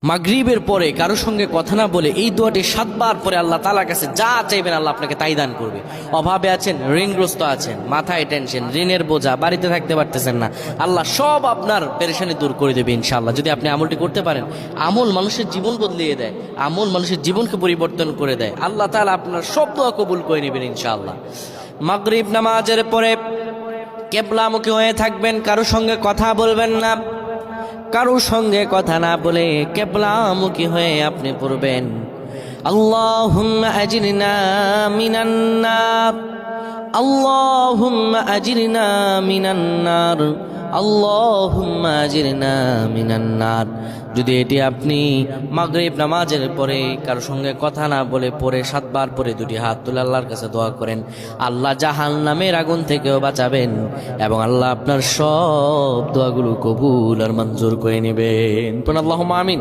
মাগরিবের পরে কারো সঙ্গে কথা না বলে এই দোয়াটি 7 বার পরে আল্লাহ তাআলার কাছে যা চাইবেন আল্লাহ আপনাকে তাই দান করবে। অভাবে আছেন, ঋণগ্রস্ত আছেন, মাথায় টেনশন, ঋণের বোঝা, বাড়িতে থাকতে পারতেছেন না, আল্লাহ সব আপনার পেরেশানি দূর করে দেবে ইনশাআল্লাহ। যদি আপনি আমলটি করতে পারেন, আমল মানুষের জীবন বদলিয়ে দেয়, আমল মানুষের জীবনকে পরিবর্তন করে দেয়। আল্লাহ তাআলা আপনার সব দোয়া কবুল করে নেবেন ইনশাআল্লাহ। মাগরিব নামাজের পরে কিবলামুখী হয়ে থাকবেন, কারো সঙ্গে কথা বলবেন না, কারো সঙ্গে কথা না বলে কিবলামুখী হয়ে আপনি পড়বেন আল্লাহুম্মা আজিরনা মিনান নার, আল্লাহুম্মা আজিরনা মিনান নার, আল্লাহুম্মা আজিরনা মিনান নার। যদি এটি আপনি মাগরিব নামাজের পরে কারো সঙ্গে কথা না বলে পড়ে 7 বার পরে দুটি হাত তুলে আল্লাহর কাছে দোয়া করেন, আল্লাহ জাহান্নামের আগুন থেকেও বাঁচাবেন এবং আল্লাহ আপনার সব দোয়াগুলো কবুল আর মঞ্জুর করে নেবেন। আল্লাহুম্মা আমিন।